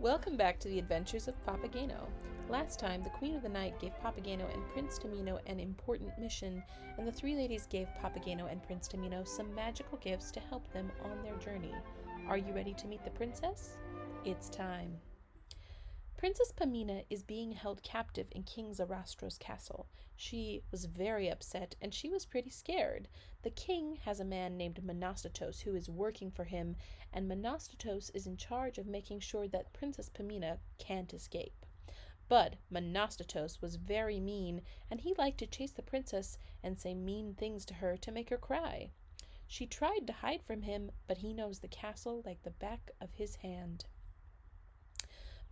Welcome back to the adventures of Papageno. Last time, the Queen of the Night gave Papageno and Prince Tamino an important mission, and the three ladies gave Papageno and Prince Tamino some magical gifts to help them on their journey. Are you ready to meet the princess? It's time. Princess Tamina is being held captive in King Zarastro's castle. She was very upset and she was pretty scared. The king has a man named Monostatos who is working for him, and Monostatos is in charge of making sure that Princess Tamina can't escape. But Monostatos was very mean, and he liked to chase the princess and say mean things to her to make her cry. She tried to hide from him, but he knows the castle like the back of his hand.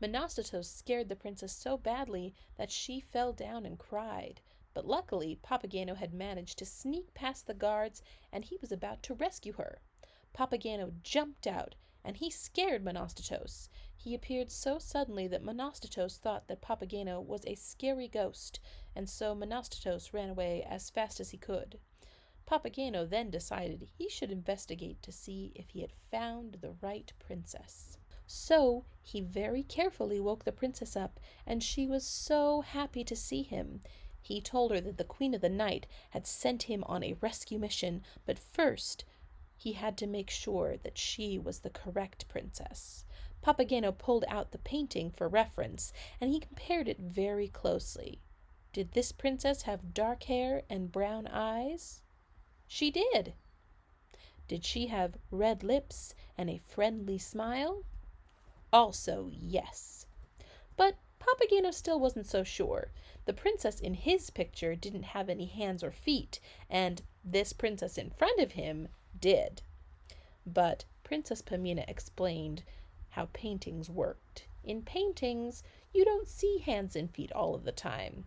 Monostatos scared the princess so badly that she fell down and cried. But luckily, Papageno had managed to sneak past the guards, and he was about to rescue her. Papageno jumped out, and he scared Monostatos. He appeared so suddenly that Monostatos thought that Papageno was a scary ghost, and so Monostatos ran away as fast as he could. Papageno then decided he should investigate to see if he had found the right princess. So he very carefully woke the princess up, and she was so happy to see him. He told her that the Queen of the Night had sent him on a rescue mission, but first he had to make sure that she was the correct princess. Papageno pulled out the painting for reference, and he compared it very closely. Did this princess have dark hair and brown eyes? She did. Did she have red lips and a friendly smile? Also, yes. But Papageno still wasn't so sure. The princess in his picture didn't have any hands or feet, and this princess in front of him did. But Princess Tamina explained how paintings worked. In paintings, you don't see hands and feet all of the time.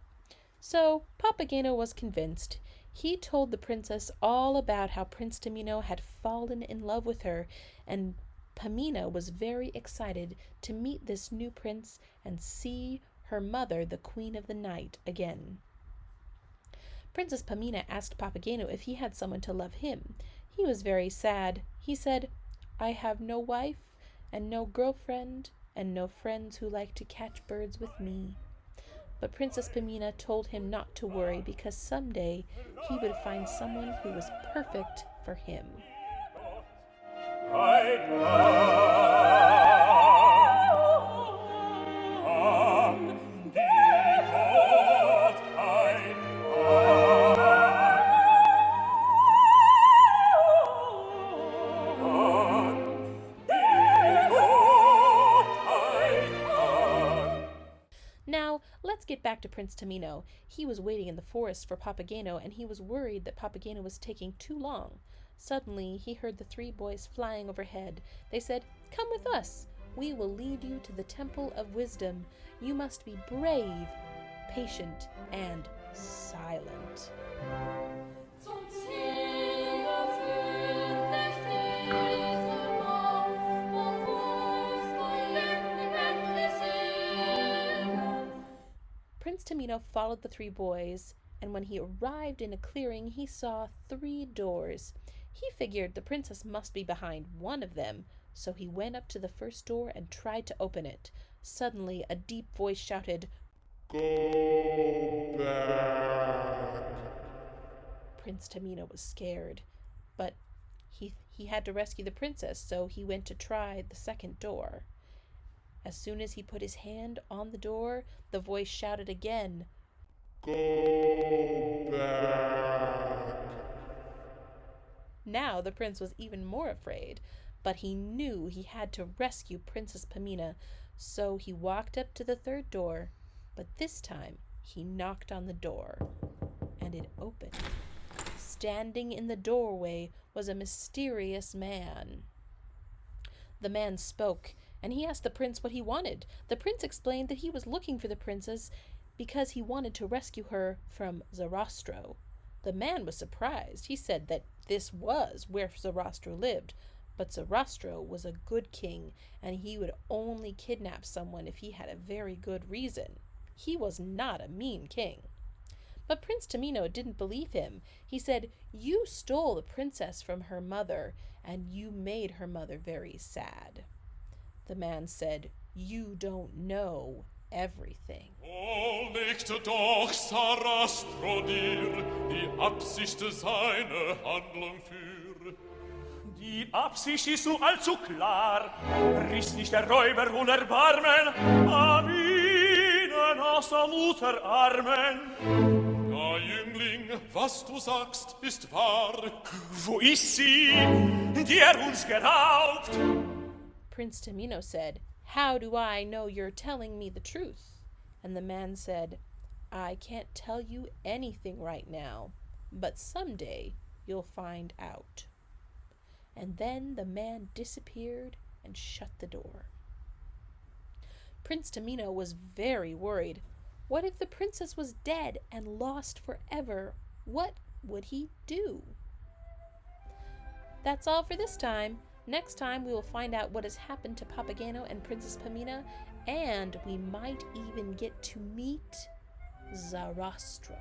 So Papageno was convinced. He told the princess all about how Prince Tamino had fallen in love with her, and Tamina was very excited to meet this new prince and see her mother, the Queen of the Night, again. Princess Tamina asked Papageno if he had someone to love him. He was very sad. He said, "I have no wife and no girlfriend and no friends who like to catch birds with me." But Princess Tamina told him not to worry because someday he would find someone who was perfect for him. Now, let's get back to Prince Tamino. He was waiting in the forest for Papageno, and he was worried that Papageno was taking too long. Suddenly, he heard the three boys flying overhead. They said, "Come with us. We will lead you to the Temple of Wisdom. You must be brave, patient, and silent." Prince Tamino followed the three boys, and when he arrived in a clearing, he saw 3 doors. He figured the princess must be behind one of them, so he went up to the first door and tried to open it. Suddenly, a deep voice shouted, "Go back!" Prince Tamino was scared, but he had to rescue the princess, so he went to try the second door. As soon as he put his hand on the door, the voice shouted again, "Go back!" Now the prince was even more afraid, but he knew he had to rescue Princess Tamina, so he walked up to the third door, but this time he knocked on the door, and it opened. Standing in the doorway was a mysterious man. The man spoke, and he asked the prince what he wanted. The prince explained that he was looking for the princess because he wanted to rescue her from Zarastro. The man was surprised. He said that this was where Zarastro lived, but Zarastro was a good king, and he would only kidnap someone if he had a very good reason. He was not a mean king. But Prince Tamino didn't believe him. He said, "You stole the princess from her mother, and you made her mother very sad." The man said, You don't know everything. O legte doch Sarastro dir die Absicht seine Handlung für. Die Absicht ist so allzu klar, riss nicht der Räuber ohne Erbarmen an ihnen aus der Mutter Armen. Ja, Jüngling, was du sagst, ist wahr. Wo ist sie, die uns geraubt? Prince Tamino said, "How do I know you're telling me the truth?" And the man said, "I can't tell you anything right now, but someday you'll find out." And then the man disappeared and shut the door. Prince Tamino was very worried. What if the princess was dead and lost forever? What would he do? That's all for this time. Next time we will find out what has happened to Papageno and Princess Tamina, and we might even get to meet Sarastro.